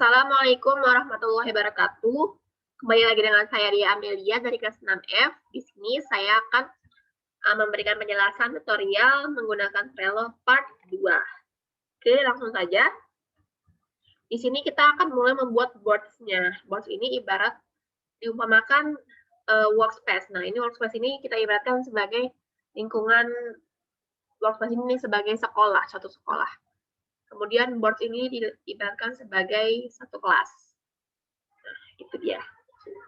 Assalamualaikum warahmatullahi wabarakatuh. Kembali lagi dengan saya Ria Amelia dari kelas 6F. Di sini saya akan memberikan penjelasan tutorial menggunakan Trello part 2. Oke, langsung saja. Di sini kita akan mulai membuat boards-nya. Boards ini ibarat diumpamakan workspace. Nah, ini workspace ini kita ibaratkan sebagai lingkungan workspace ini sebagai sekolah, satu sekolah. Kemudian boards ini diibaratkan sebagai satu kelas. Nah, itu dia.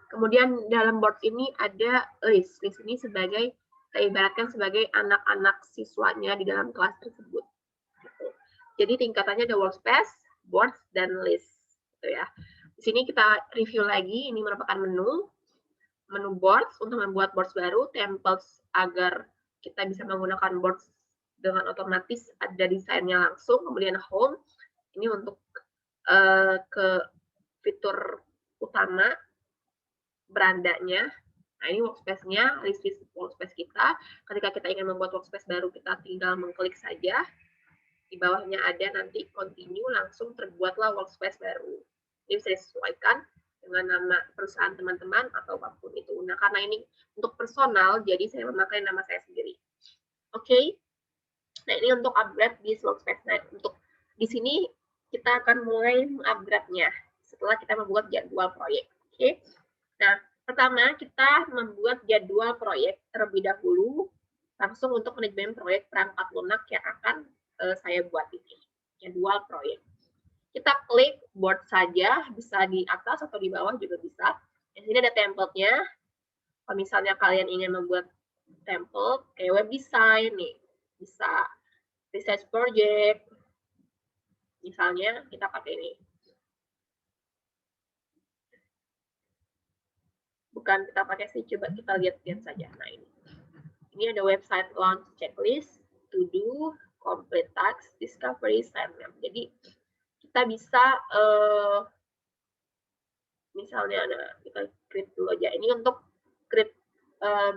Kemudian dalam boards ini ada list. List ini sebagai kita ibaratkan sebagai anak-anak siswanya di dalam kelas tersebut. Gitu. Jadi tingkatannya ada workspace, boards, dan list. Gitu ya. Di sini kita review lagi. Ini merupakan menu boards untuk membuat boards baru, templates agar kita bisa menggunakan boards dengan otomatis ada desainnya langsung, kemudian home, ini untuk ke fitur utama, berandanya. Nah, ini workspace-nya, list workspace kita. Ketika kita ingin membuat workspace baru, kita tinggal mengklik saja. Di bawahnya ada nanti continue, langsung terbuatlah workspace baru. Ini bisa disesuaikan dengan nama perusahaan teman-teman atau apapun itu. Nah, karena ini untuk personal, jadi saya memakai nama saya sendiri. Oke. Nah, ini untuk upgrade di workspace. Nah, untuk di sini kita akan mulai mengupgrade-nya setelah kita membuat jadwal proyek. Oke. Nah, pertama kita membuat jadwal proyek terlebih dahulu langsung untuk manajemen proyek perangkat lunak yang akan saya buat ini. Jadwal proyek. Kita klik board saja, bisa di atas atau di bawah juga bisa. Di sini ada template-nya. Kalau misalnya kalian ingin membuat template kayak web design nih, bisa research project, misalnya kita pakai ini. Bukan kita pakai sih, coba kita lihat-lihat saja. Nah, ini ada website launch checklist, to do, complete task, discovery, sign up. Jadi kita bisa misalnya kita create dulu aja. Ini untuk create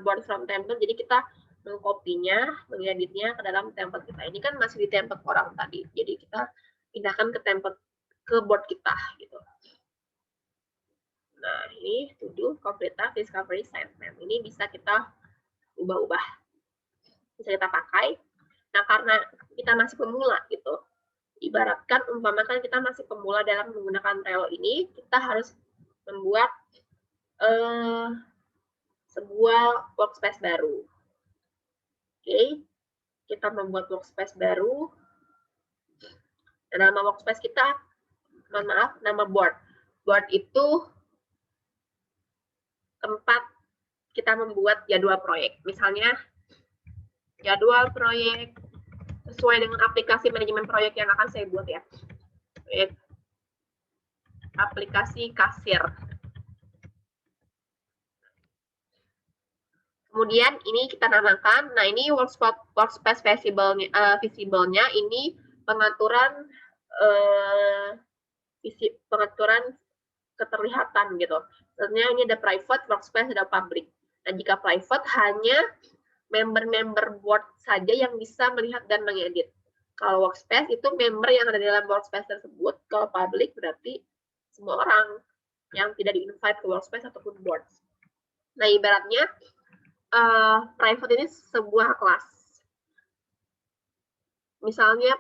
board from template. Jadi kita mengkopinya, mengeditnya ke dalam template kita. Ini kan masih di template orang tadi. Jadi kita pindahkan ke template ke board kita gitu. Nah, ini to do, complete task, discovery, sign up. Ini bisa kita ubah-ubah. Bisa kita pakai. Nah, karena kita masih pemula gitu. Ibaratkan umpamakan kita masih pemula dalam menggunakan Trello ini, kita harus membuat sebuah workspace baru. Oke, kita membuat workspace baru. Dan nama workspace kita, mohon maaf, nama board. Board itu tempat kita membuat jadwal proyek. Misalnya, jadwal proyek sesuai dengan aplikasi manajemen proyek yang akan saya buat ya. Proyek aplikasi kasir. Kemudian ini kita namakan, nah ini workspace visible-nya ini pengaturan pengaturan keterlihatan gitu. Sebenarnya ini ada private, workspace, ada public. Nah, jika private hanya member-member board saja yang bisa melihat dan mengedit. Kalau workspace itu member yang ada dalam workspace tersebut. Kalau public berarti semua orang yang tidak di-invite ke workspace ataupun boards. Nah, ibaratnya private ini sebuah kelas. Misalnya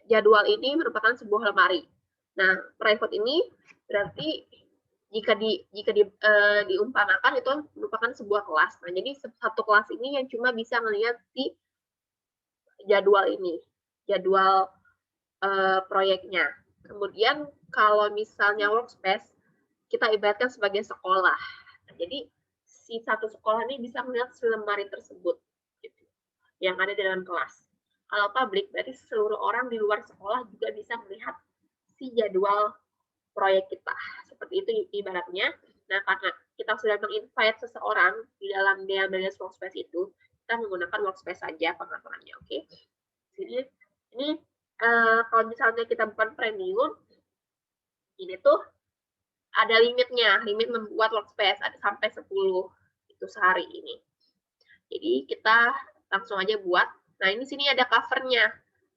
jadwal ini merupakan sebuah lemari. Nah, private ini berarti jika diumpamakan itu merupakan sebuah kelas. Nah, jadi satu kelas ini yang cuma bisa melihat di jadwal ini, jadwal proyeknya. Kemudian kalau misalnya workspace, kita ibaratkan sebagai sekolah. Nah, jadi si satu sekolah ini bisa melihat lemari tersebut, gitu, yang ada di dalam kelas. Kalau public, berarti seluruh orang di luar sekolah juga bisa melihat si jadwal proyek kita. Seperti itu ibaratnya. Nah, karena kita sudah menginvite seseorang di dalam database workspace itu, kita menggunakan workspace saja pengaturannya, oke? Jadi, ini kalau misalnya kita bukan premium, ini tuh ada limitnya, limit membuat workspace ada sampai 10 itu sehari ini. Jadi kita langsung aja buat. Nah, ini sini ada covernya,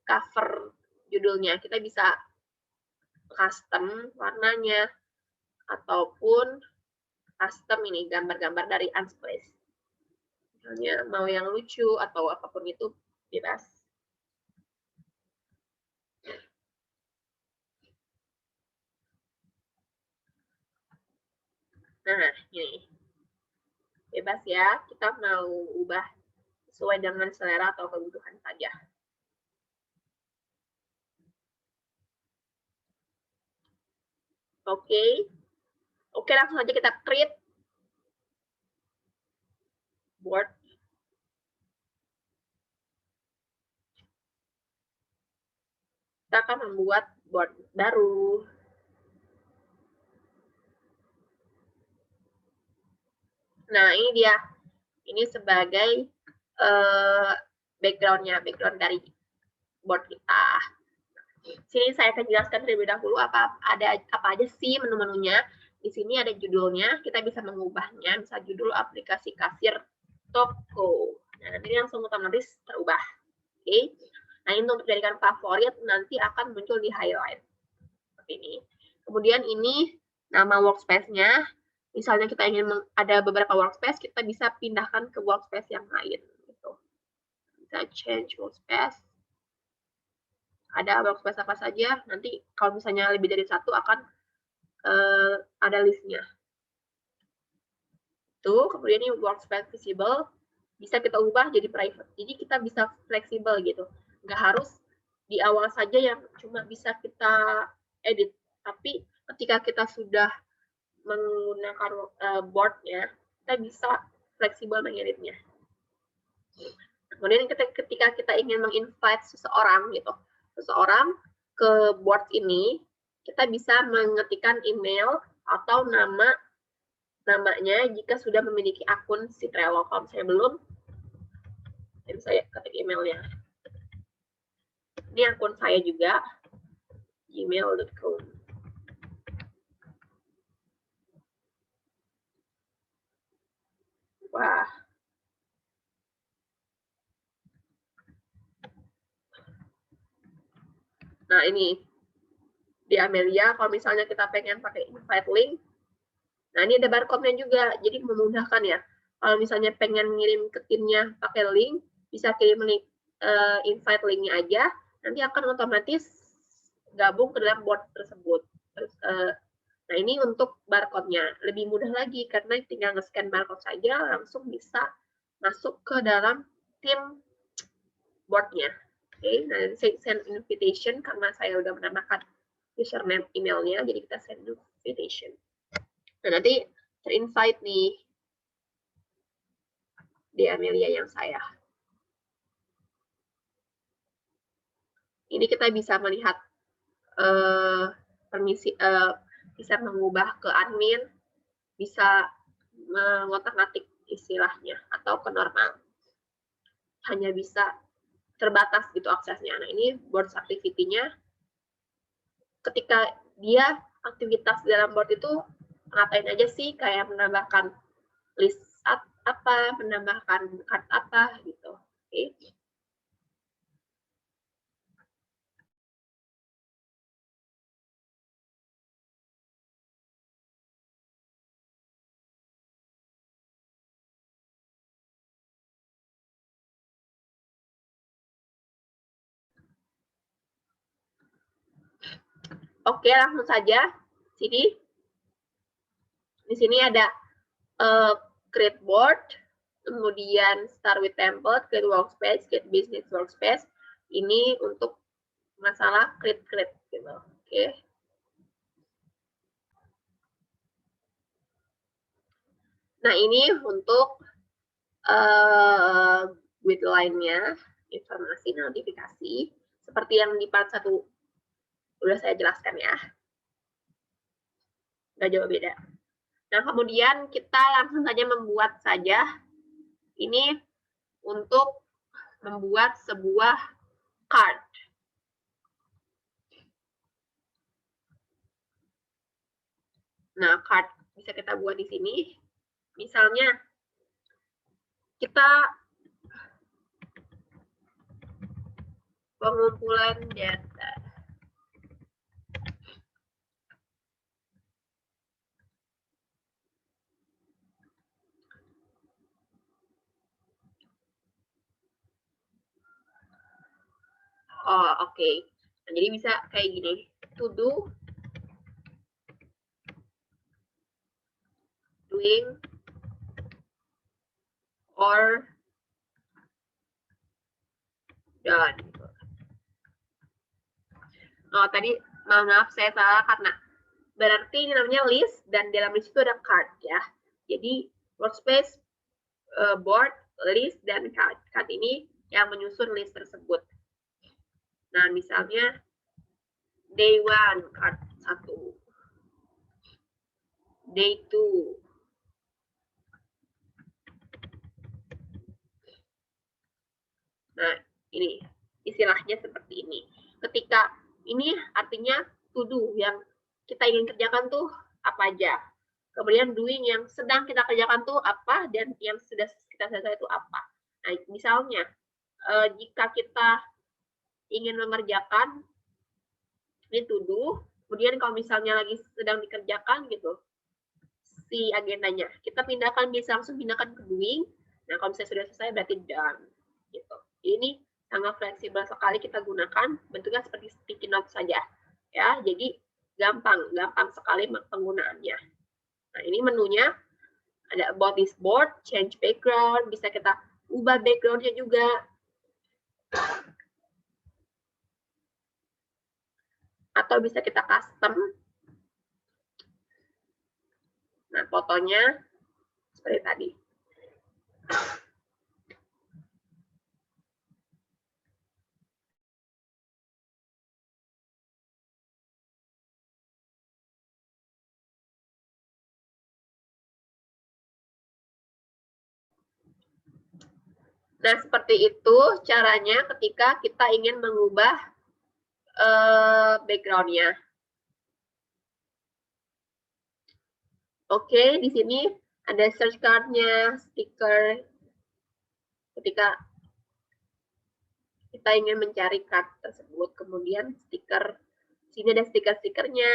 cover judulnya. Kita bisa custom warnanya ataupun custom ini gambar-gambar dari Unsplash. Misalnya mau yang lucu atau apapun itu bebas. Nah, ini bebas ya, kita mau ubah sesuai dengan selera atau kebutuhan saja. Oke, langsung aja kita create board. Kita akan membuat board baru. Nah, ini dia. Ini sebagai background dari board kita. Sini saya akan jelaskan terlebih dahulu apa aja sih menu-menunya. Di sini ada judulnya, kita bisa mengubahnya, bisa judul aplikasi kasir toko. Nah, nanti langsung otomatis terubah. Oke. Nah, ini untuk dijadikan favorit nanti akan muncul di highlight. Seperti ini. Kemudian ini nama workspace-nya. Misalnya kita ingin ada beberapa workspace, kita bisa pindahkan ke workspace yang lain. Gitu. Bisa change workspace. Ada workspace apa saja, nanti kalau misalnya lebih dari satu akan ada listnya. Tuh, kemudian ini workspace visible, bisa kita ubah jadi private. Jadi kita bisa fleksibel gitu. Nggak harus di awal saja yang cuma bisa kita edit. Tapi ketika kita sudah menggunakan board-nya, kita bisa fleksibel mengeditnya. Kemudian ketika kita ingin menginvite seseorang ke board ini, kita bisa mengetikkan email atau namanya jika sudah memiliki akun si Trello. Kalau saya belum, saya ketik emailnya. Ini akun saya juga, gmail.com. Wah. Nah, ini di Amelia, kalau misalnya kita pengen pakai invite link, nah ini ada barcode-nya juga, jadi memudahkan ya. Kalau misalnya pengen ngirim ke timnya pakai link, bisa kirim link, invite link-nya aja, nanti akan otomatis gabung ke dalam board tersebut. Terus, nah ini untuk barcode-nya, lebih mudah lagi karena tinggal nge-scan barcode saja, langsung bisa masuk ke dalam tim board-nya. Oke, nah saya send invitation karena saya udah menambahkan username emailnya, jadi kita send invitation. Nah, nanti terinvite nih di Amelia yang saya. Ini kita bisa melihat permisi, bisa mengubah ke admin, bisa mengotak-atik istilahnya atau ke normal. Hanya bisa terbatas gitu aksesnya. Nah, ini board activity-nya. Ketika dia aktivitas dalam board itu ngapain aja sih, kayak menambahkan list apa, menambahkan card apa gitu. Oke. Oke, langsung saja. Di sini ada create board, kemudian start with template, create workspace, create business workspace. Ini untuk masalah create gitu. Oke. Nah, ini untuk guideline-nya, informasi notifikasi, seperti yang di part 1 udah saya jelaskan ya. Nggak jauh beda. Nah, kemudian kita langsung saja membuat saja. Ini untuk membuat sebuah card. Nah, card bisa kita buat di sini. Misalnya, kita pengumpulan data. Oh, oke. Nah, jadi bisa kayak gini. To do, doing, or done. Oh, tadi maaf saya salah karena berarti ini namanya list dan dalam list itu ada card ya. Jadi workspace, board, list, dan card. Card ini yang menyusun list tersebut. Nah, misalnya day 1, card 1. Day 2. Nah, ini istilahnya seperti ini. Ketika ini artinya to do yang kita ingin kerjakan tuh apa aja. Kemudian doing yang sedang kita kerjakan tuh apa dan yang sudah kita selesai itu apa. Nah, misalnya jika kita ingin mengerjakan ini to do, kemudian kalau misalnya lagi sedang dikerjakan gitu si agendanya, kita pindahkan bisa langsung pindahkan ke doing. Nah, kalau misalnya sudah selesai berarti done gitu. Ini sangat fleksibel sekali kita gunakan, bentuknya seperti sticky note saja ya. Jadi gampang sekali penggunaannya. Nah, ini menunya ada about this board, change background, bisa kita ubah backgroundnya juga. Atau bisa kita custom. Nah, fotonya seperti tadi. Nah, seperti itu caranya ketika kita ingin mengubah background-nya. Oke, di sini ada search card-nya, stiker. Ketika kita ingin mencari card tersebut, kemudian stiker. Sini ada stiker-stikernya.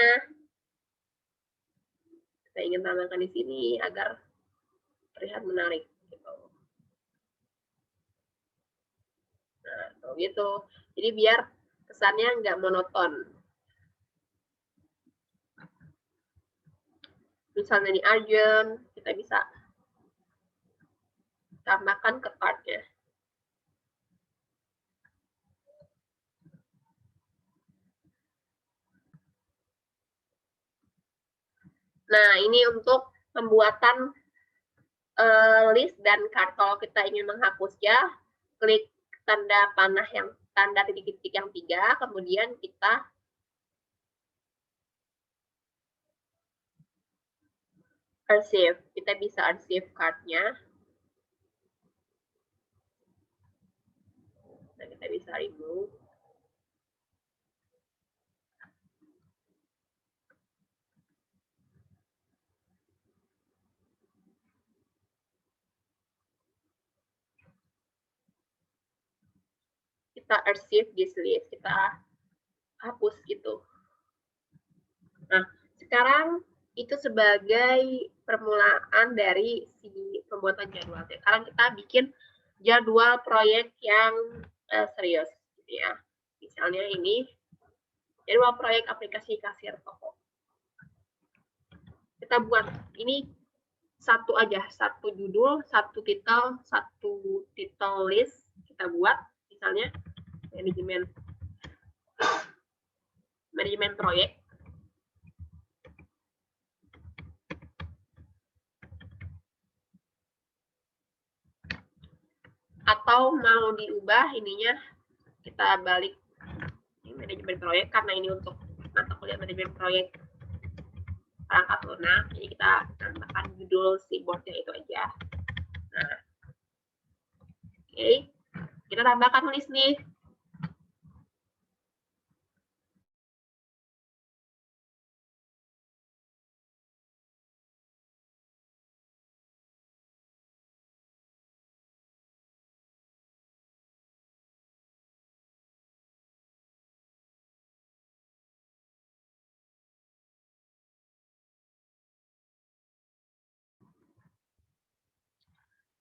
Kita ingin tambahkan di sini agar terlihat menarik. Nah, gitu. Jadi biar kesannya nggak monoton. Misalnya ini urgent, kita bisa tambahkan ke card-nya. Nah, ini untuk pembuatan list dan card. Kalau kita ingin menghapusnya, klik tanda panah yang tanda titik-titik yang 3, kemudian kita archive. Kita bisa archive card-nya. Nah, kita bisa remove. Kita archive this list. Kita hapus gitu. Nah, sekarang itu sebagai permulaan dari si pembuatan jadwal. Sekarang kita bikin jadwal proyek yang serius, gitu ya. Misalnya ini jadwal proyek aplikasi kasir toko. Kita buat ini satu aja, satu judul, satu titel list kita buat, misalnya manajemen proyek. Atau mau diubah ininya, kita balik ini manajemen proyek karena ini untuk mata kuliah manajemen proyek perangkat lunak, jadi kita tambahkan judul si boardnya itu aja. Nah, oke, kita tambahkan list nih.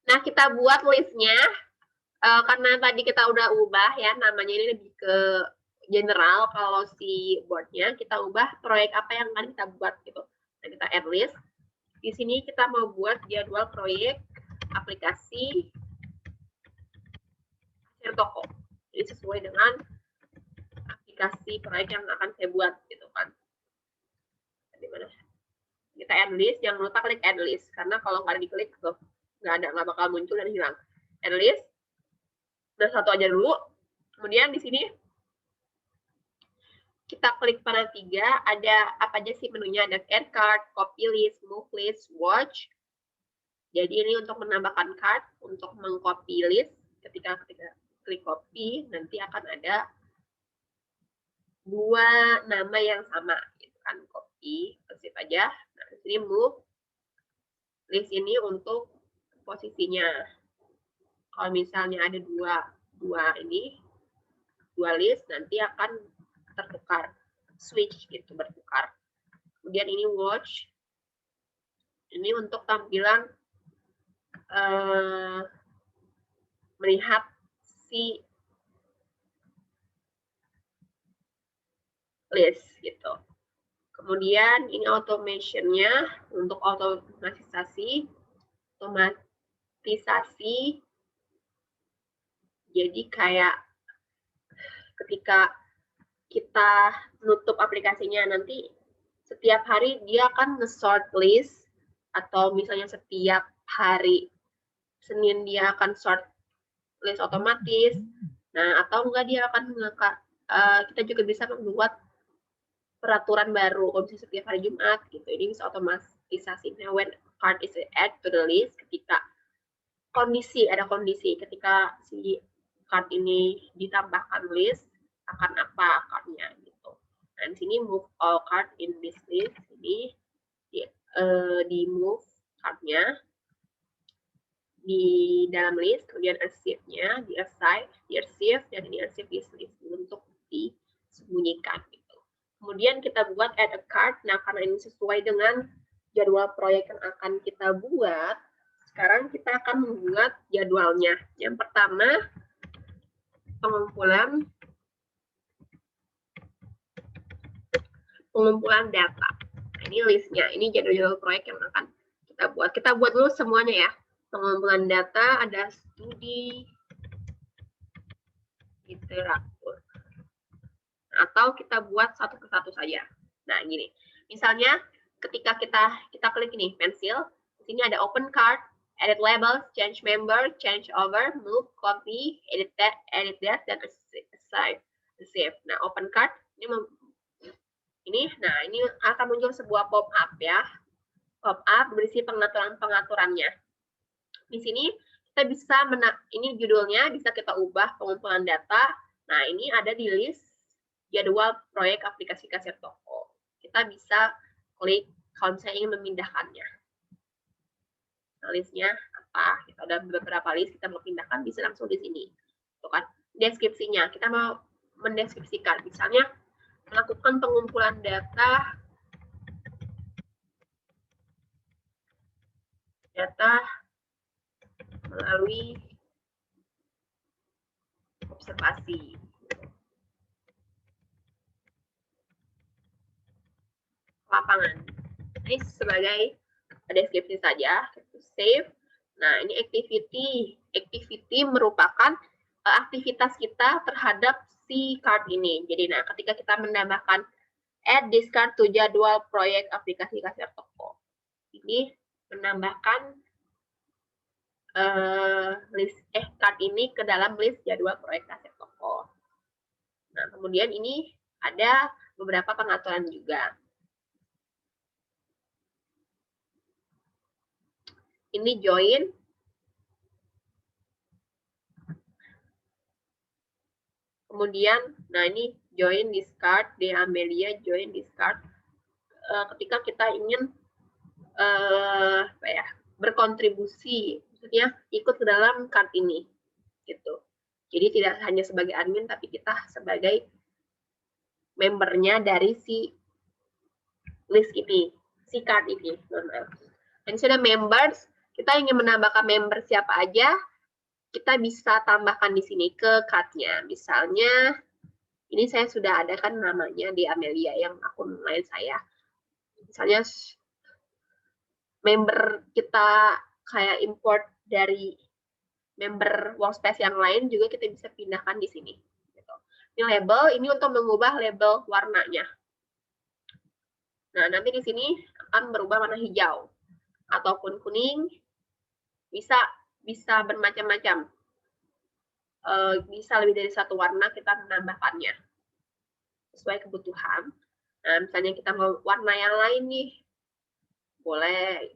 Nah, kita buat listnya karena tadi kita udah ubah ya, namanya ini lebih ke general. Kalau si boardnya kita ubah proyek apa yang akan kita buat gitu. Nah, kita add list. Di sini kita mau buat jadwal proyek aplikasi kasir toko. Jadi sesuai dengan aplikasi proyek yang akan saya buat gitu kan. Di mana? Kita add list, jangan lupa klik add list karena kalau nggak diklik tuh nggak bakal muncul dan hilang. Add list. Udah satu aja dulu. Kemudian di sini kita klik panel 3, ada apa aja sih menunya? Ada add card, copy list, move list, watch. Jadi ini untuk menambahkan card, untuk mengcopy list. Ketika klik copy, nanti akan ada dua nama yang sama, gitu kan? Copy, save aja. Nah, di sini move list ini untuk posisinya. Kalau misalnya ada dua list, nanti akan tertukar, switch gitu, bertukar. Kemudian ini watch, ini untuk tampilan melihat si list gitu. Kemudian ini automation-nya untuk otomatisasi. Jadi kayak ketika kita nutup aplikasinya, nanti setiap hari dia akan nge-sort list, atau misalnya setiap hari Senin dia akan sort list otomatis. Nah, atau enggak dia akan kita juga bisa membuat peraturan baru kalau misalnya setiap hari Jumat gitu. Ini bisa otomatisasi. Nah, when card is add to the list, ketika ada kondisi ketika si card ini ditambahkan list, akan apa cardnya gitu. Nah, di sini move all card in this list, ini di move cardnya di dalam list, kemudian archive-nya di archive, dan di archive this list untuk disembunyikan gitu. Kemudian kita buat add a card. Nah, karena ini sesuai dengan jadwal proyek yang akan kita buat, sekarang kita akan membuat jadwalnya. Yang pertama, pengumpulan data. Nah, ini listnya, ini jadwal proyek yang akan kita buat. Kita buat dulu semuanya ya. Pengumpulan data, ada studi literatur. Atau kita buat satu persatu saja. Nah, gini. Misalnya ketika kita klik ini pensil, di sini ada open card, edit labels, change member, change over, move, copy, edit that, dan save. Nah, open card ini akan muncul sebuah pop-up ya. Pop-up berisi pengaturannya. Di sini kita bisa ini judulnya bisa kita ubah, pengumpulan data. Nah, ini ada di list jadwal proyek aplikasi kasir toko. Kita bisa klik kalau misalnya ingin memindahkannya. Nah, listnya apa? Kita ada beberapa list, kita mau pindahkan bisa langsung di sini. Tuh kan, deskripsinya. Kita mau mendeskripsikan, misalnya melakukan pengumpulan data melalui observasi. Lapangan. Ini sebagai deskripsi saja. Save. Nah, ini activity merupakan aktivitas kita terhadap si card ini. Jadi, nah, ketika kita menambahkan add this card to jadwal proyek aplikasi kasir toko, ini menambahkan card ini ke dalam list jadwal proyek kasir toko. Nah, kemudian ini ada beberapa pengaturan juga. Ini join. Kemudian, nah ini join discard, De Amelia join discard. Ketika kita ingin berkontribusi, maksudnya ikut ke dalam card ini, gitu. Jadi tidak hanya sebagai admin, tapi kita sebagai membernya dari si list ini, si card ini. Dan sudah members, kita ingin menambahkan member siapa aja, kita bisa tambahkan di sini ke card-nya. Misalnya, ini saya sudah ada kan namanya di Amelia yang akun lain saya. Misalnya, member kita kayak import dari member workspace yang lain juga kita bisa pindahkan di sini. Gitu. Ini label, ini untuk mengubah label warnanya. Nah, nanti di sini akan berubah warna hijau ataupun kuning, bisa bermacam-macam. Bisa lebih dari satu warna kita menambahkannya sesuai kebutuhan. Nah, misalnya kita mau warna yang lain nih, boleh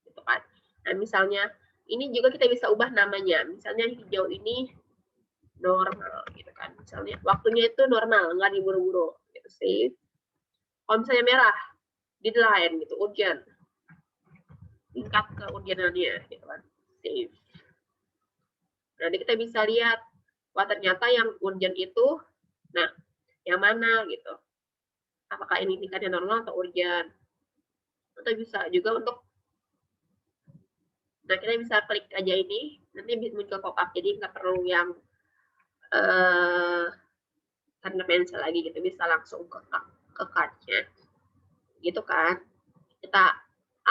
gitu kan. Nah, misalnya ini juga kita bisa ubah namanya. Misalnya hijau ini normal gitu kan. Misalnya waktunya itu normal, nggak diburu-buru gitu sih. Kalau misalnya merah, deadline gitu, urgent. Tingkat keurgenannya gitu kan. Save. Nanti kita bisa lihat, wah ternyata yang urgent itu, nah yang mana gitu. Apakah ini tingkatnya normal atau urgent. Atau bisa juga untuk, nah kita bisa klik aja ini, nanti muncul pop-up, jadi nggak perlu yang tanda pensil lagi gitu, bisa langsung ke card-nya. Gitu kan. Kita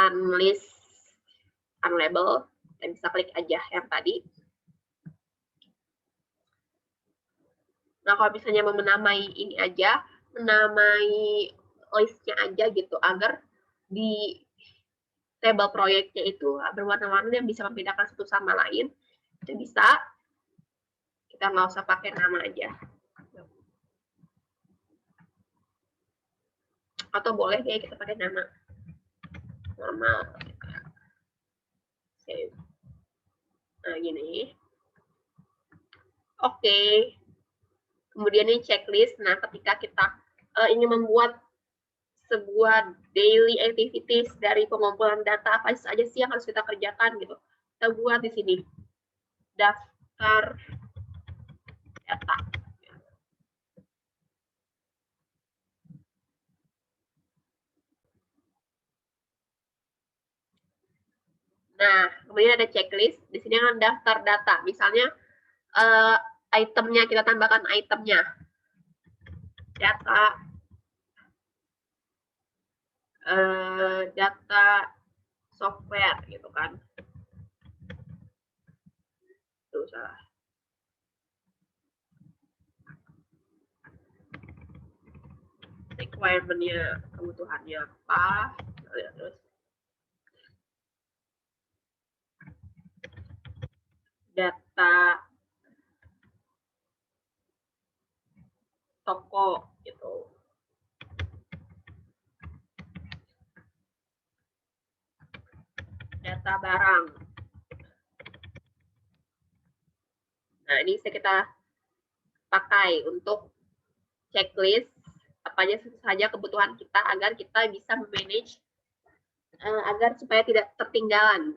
unlist, unlabel, kita bisa klik aja yang tadi. Nah, kalau misalnya mau menamai ini aja, menamai listnya aja gitu, agar di table proyeknya itu berwarna-warni yang bisa membedakan satu sama lain, itu bisa. Kita nggak usah pakai nama aja. Atau boleh ya kita pakai nama normal. Save. Nah, gini. Oke. Kemudian ini checklist. Nah, ketika kita ingin membuat sebuah daily activities dari pengumpulan data, apa saja sih yang harus kita kerjakan gitu. Kita buat di sini daftar data. Nah, kemudian ada checklist. Di sini ada daftar data. Misalnya itemnya, kita tambahkan itemnya. Data data software gitu kan. Tuh salah. Requirement-nya, kebutuhannya apa. Terus data toko gitu. Data barang. Nah, ini bisa kita pakai untuk checklist apa saja kebutuhan kita agar kita bisa manage agar supaya tidak ketinggalan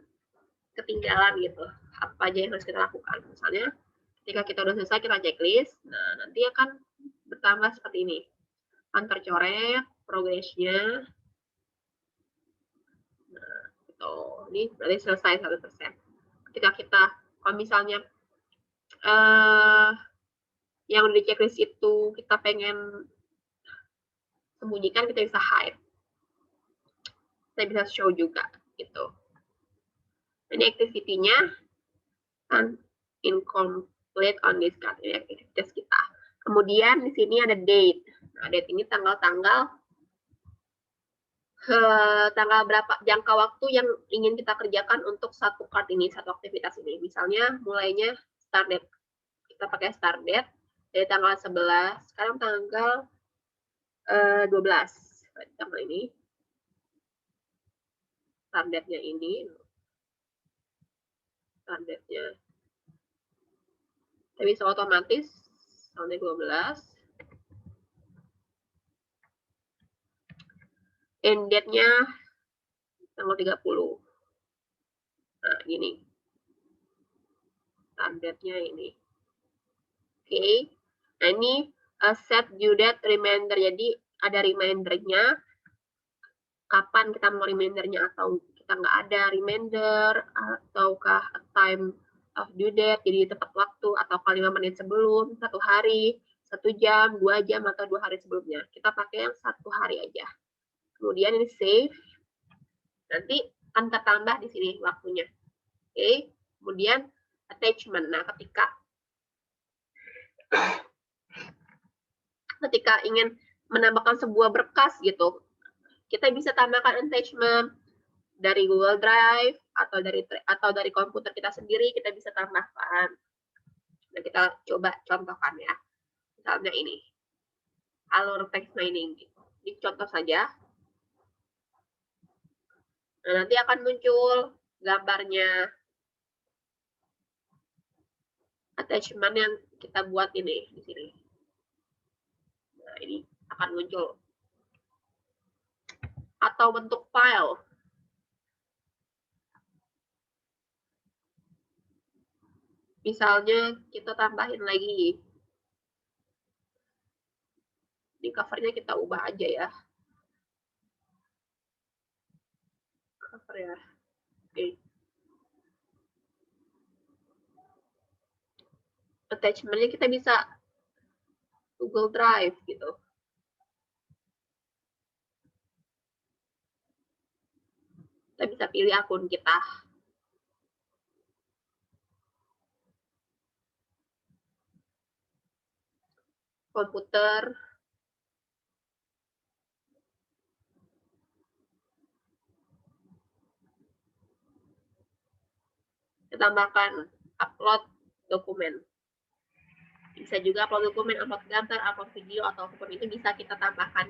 gitu. Apa aja yang harus kita lakukan. Misalnya ketika kita udah selesai kita checklist, nah nanti akan bertambah seperti ini. Kan tercoret progresnya. Nah, gitu. Ini berarti selesai 100%. Ketika kita, kalau misalnya yang udah di checklist itu kita pengen sembunyikan, kita bisa hide. Kita bisa show juga gitu. Ini activity-nya kan incomplete on this card, ini aktivitas kita. Kemudian di sini ada date. Nah, date ini tanggal-tanggal berapa jangka waktu yang ingin kita kerjakan untuk satu card ini, satu aktivitas ini. Misalnya mulainya start date. Kita pakai start date dari tanggal 11, sekarang tanggal 12. Tanggal ini. Start date-nya ini. Start date-nya. Kita bisa otomatis tanggal 12. End date-nya tanggal 30. Nah, gini. Start date-nya ini. Oke. Nah, ini set due date reminder. Jadi, ada reminder-nya. Kapan kita mau reminder-nya atau kita nggak ada reminder ataukah time of due date, jadi tepat waktu, atau 5 menit sebelum, 1 hari, 1 jam, 2 jam, atau 2 hari sebelumnya. Kita pakai yang 1 hari aja. Kemudian ini save. Nanti akan ketambah di sini waktunya. Oke. Kemudian attachment. Nah, ketika ingin menambahkan sebuah berkas gitu, kita bisa tambahkan attachment dari Google Drive atau dari komputer kita sendiri, kita bisa tambahkan. Nah, kita coba contohkan ya. Misalnya ini, alur text mining. Ini contoh saja. Nah, nanti akan muncul gambarnya attachment yang kita buat ini di sini. Nah, ini akan muncul. Atau bentuk file. Misalnya kita tambahin lagi. Ini covernya kita ubah aja ya. Cover ya. Oke. Attachment-nya kita bisa Google Drive gitu. Kita bisa pilih akun kita. Komputer. Kita tambahkan upload dokumen. Bisa juga upload dokumen, upload gambar, upload video, atau apapun itu bisa kita tambahkan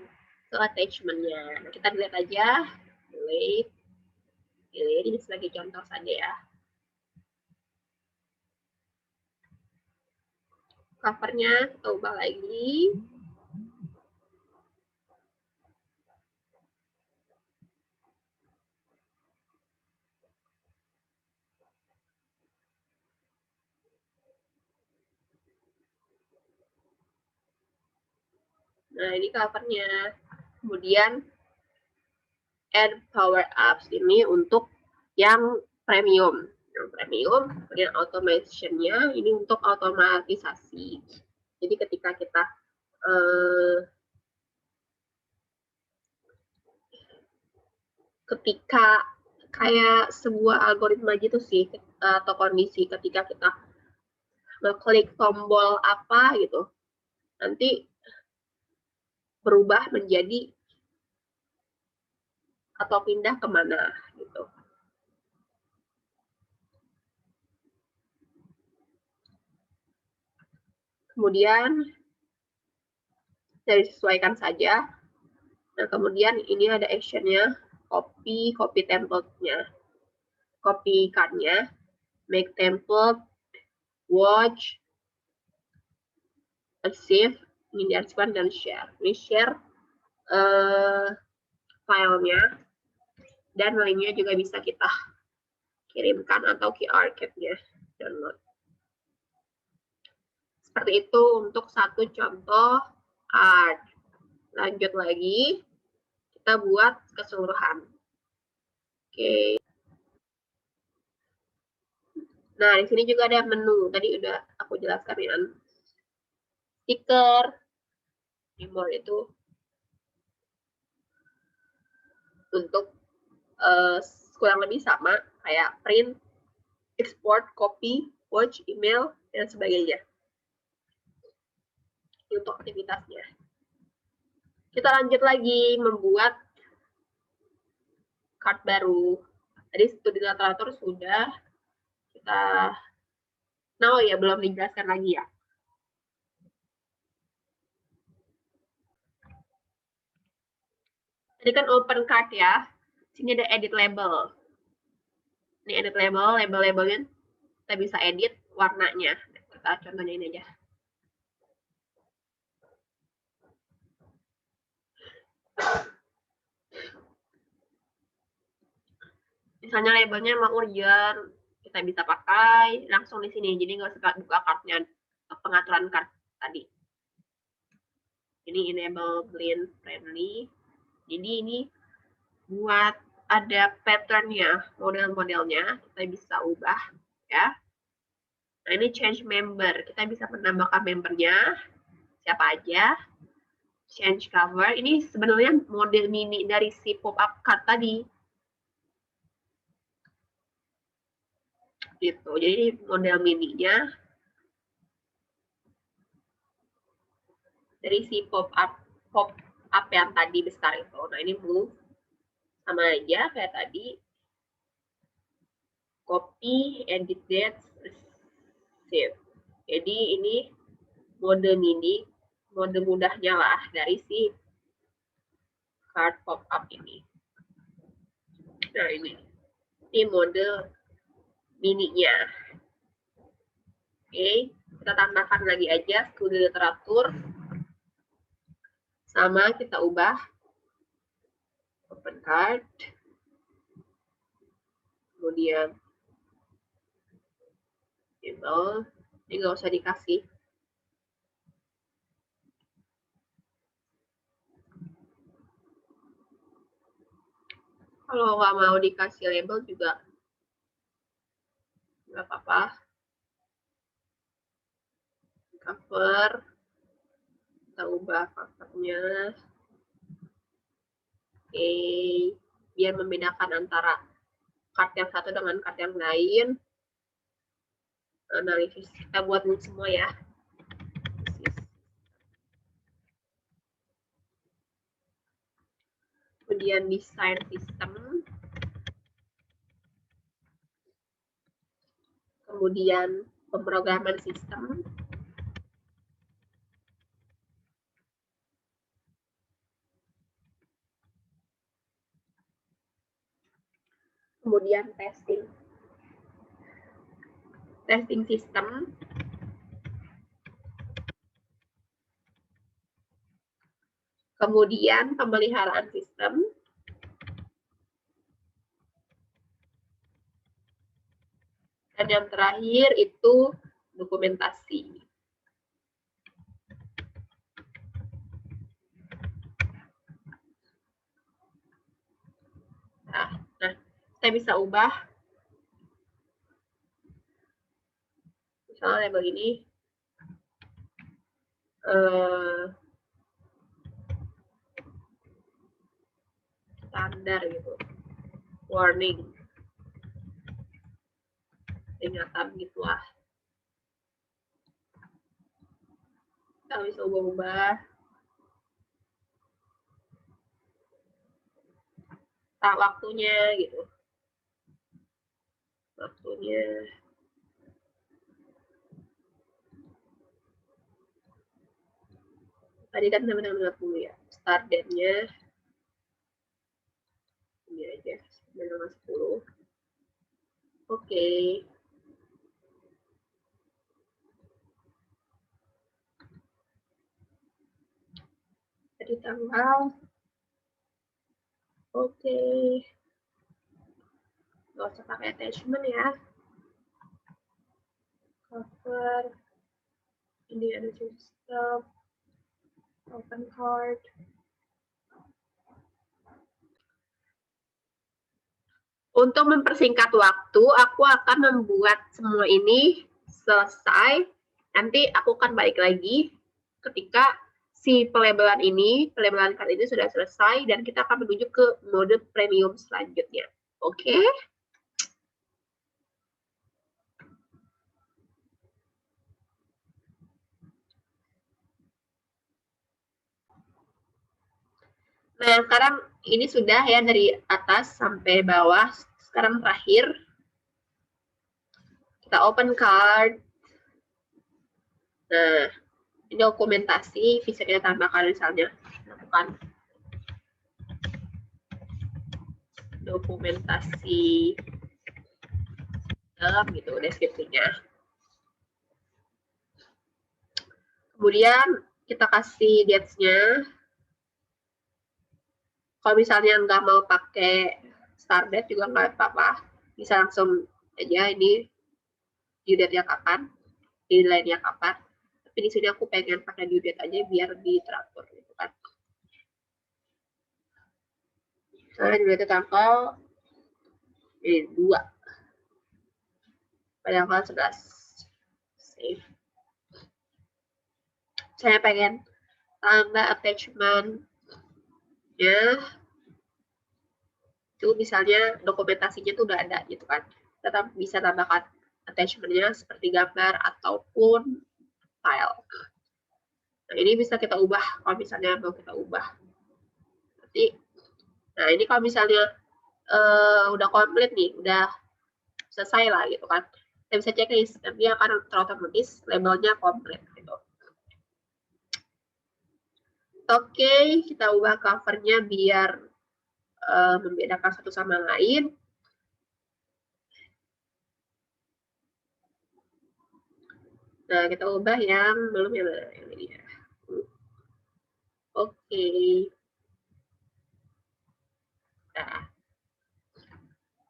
ke attachment-nya. Nah, kita lihat aja. Delete. Ini sebagai contoh saja ya. Covernya kita ubah lagi. Nah, ini covernya. Kemudian add power ups ini untuk yang premium. Yang premium, kemudian automation-nya ini untuk otomatisasi. Jadi ketika kita ketika kayak sebuah algoritma gitu sih, atau kondisi ketika kita ngeklik tombol apa gitu, nanti berubah menjadi atau pindah kemana gitu. Kemudian disesuaikan saja. Nah, kemudian ini ada actionnya, copy template-nya, copy card-nya, make template, watch, save, ini diarsipkan dan share. Ini share filenya, dan linknya juga bisa kita kirimkan atau QR code-nya download. Seperti itu untuk satu contoh card. Lanjut lagi, kita buat keseluruhan. Oke. Nah, di sini juga ada menu. Tadi udah aku jelaskan ya. Stiker, simbol itu untuk kurang lebih sama kayak print, export, copy, watch, email, dan sebagainya. Ini untuk aktivitasnya. Kita lanjut lagi membuat card baru. Tadi studi literatur sudah. Kita, oh ya, belum dijelaskan lagi ya. Tadi kan open card ya. Sini ada edit label. Ini edit label, label-labelnya kita bisa edit warnanya. Kita contohnya ini aja. Misalnya labelnya mau urgent, kita bisa pakai langsung di sini. Jadi nggak usah buka kartnya, pengaturan kart tadi. Ini enable blend friendly. Jadi ini buat ada patternnya, model-modelnya, kita bisa ubah ya. Nah, ini change member, kita bisa menambahkan membernya, siapa aja. Change cover, ini sebenarnya model mini dari si pop-up card tadi. Gitu, jadi model mininya dari si pop-up yang tadi besar itu. Nah, ini move sama aja kayak tadi. Copy, edit date, save. Jadi ini mode mini, mode mudahnya lah dari si card pop-up ini. Nah, ini mode mininya. Oke, kita tambahkan lagi aja studi literatur. Sama kita ubah open card. Kemudian label, ini nggak usah dikasih. Kalau nggak mau dikasih label juga nggak apa-apa. Cover, kita ubah covernya. Oke, biar membedakan antara card yang satu dengan card yang lain. Analisis kita buat semua ya. Kemudian desain sistem. Kemudian pemrograman sistem. Kemudian testing sistem. Kemudian pemeliharaan sistem. Dan yang terakhir itu dokumentasi. Nah, kita bisa ubah. Misalnya label ini. Standar gitu. Warning. Peringatan gitu lah. Kita bisa ubah-ubah. Tak waktunya gitu. Waktunya. Tadi kan benar-benar dulu ya. Start date-nya. Ini aja. 9/10. Oke. Jadi tanggal. Oke. Nggak usah pakai attachment ya. Cover. Ini ada sistem. Open card. Untuk mempersingkat waktu, aku akan membuat semua ini selesai. Nanti aku akan balik lagi ketika si pelabelan card ini sudah selesai dan kita akan menuju ke mode premium selanjutnya. Oke? Nah, sekarang ini sudah ya dari atas sampai bawah. Sekarang terakhir. Kita open card. Nah, ini dokumentasi bisa kita tambahkan misalnya. Lakukan dokumentasi dalam gitu deskripsinya. Kemudian kita kasih dates-nya. Kalau misalnya nggak mau pakai start date juga nggak apa-apa. Bisa langsung aja ini due date-nya kapan, deadline-nya kapan. Tapi di sini aku pengen pakai due date aja biar diteratur gitu kan. Nah, dulu itu tanggal 2 pada tanggal 11. Save. Saya pengen tambah attachment ya, itu misalnya dokumentasinya tuh udah ada gitu kan, tetap bisa tambahkan attachmentnya seperti gambar ataupun file. Nah, ini bisa kita ubah kalau misalnya mau kita ubah nanti. Nah, ini kalau misalnya udah komplit nih, udah selesai lah gitu kan, kita bisa checklist, nanti akan terotomatis labelnya komplit gitu. Oke, kita ubah covernya biar membedakan satu sama lain. Nah, kita ubah yang belum yang ini ya. Oke.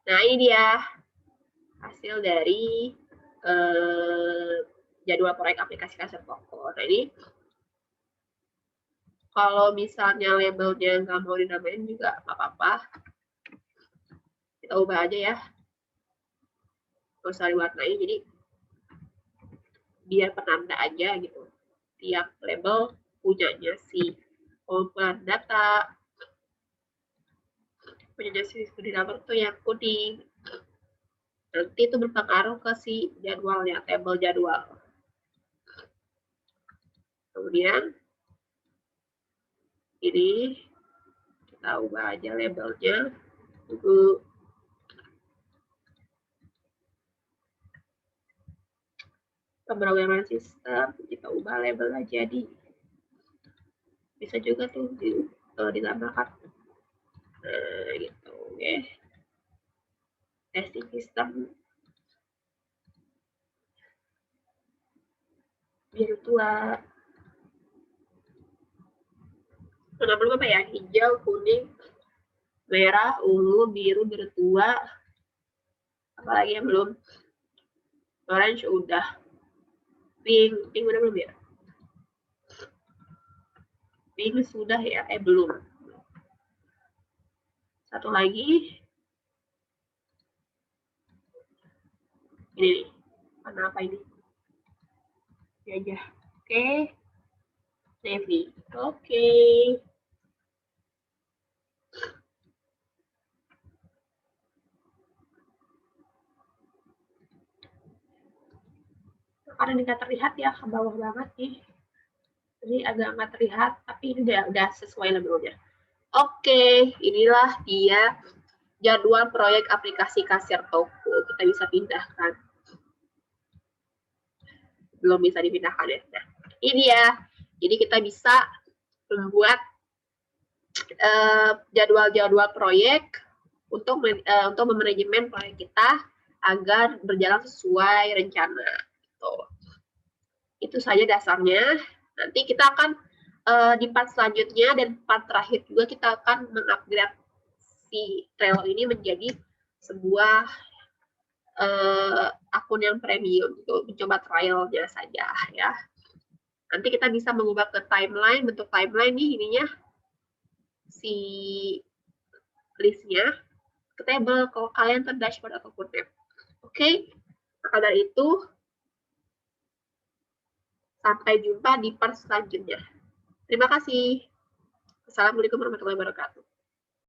Nah, ini dia hasil dari jadwal proyek aplikasi kasir toko. Nah, ini kalau misalnya labelnya nggak mau dinamain juga nggak apa-apa. Kita ubah aja ya. Nggak usah diwarnai, jadi biar penanda aja gitu. Tiap label punyanya si pengumpulan data, punyanya si studi number tuh yang kuning. Nanti itu berpengaruh ke si jadwalnya, tabel jadwal. Kemudian ini kita ubah aja labelnya. Tunggu. Pemrograman sistem, kita ubah labelnya jadi. Bisa juga tuh ditambahkan. Nah, gitu ya. Testing sistem virtual. Warna belum apa ya? Hijau, kuning, merah, ungu, biru, tua. Apalagi yang belum? Orange udah. Pink udah belum ya? Pink sudah ya? Belum. Satu lagi. Ini nih. Warna apa ini? Ini aja. Oke. Navy. Oke. Karena ini nggak terlihat ya, ke bawah banget nih. Jadi agak nggak terlihat, tapi ini udah sesuai labelnya. Oke, inilah dia jadwal proyek aplikasi kasir toko. Kita bisa pindahkan. Belum bisa dipindahkan ya. Nah, ini dia. Jadi kita bisa membuat jadwal-jadwal proyek untuk memanajemen proyek kita agar berjalan sesuai rencana. Itu saja dasarnya. Nanti kita akan di part selanjutnya dan part terakhir juga kita akan mengupgrade si Trello ini menjadi sebuah akun yang premium untuk mencoba trialnya saja ya. Nanti kita bisa mengubah ke timeline, bentuk timeline nih ininya si listnya ke table kalau kalian ke dashboard ataupun tab. Oke, maka dari itu sampai jumpa di part selanjutnya. Terima kasih. Assalamualaikum warahmatullahi wabarakatuh.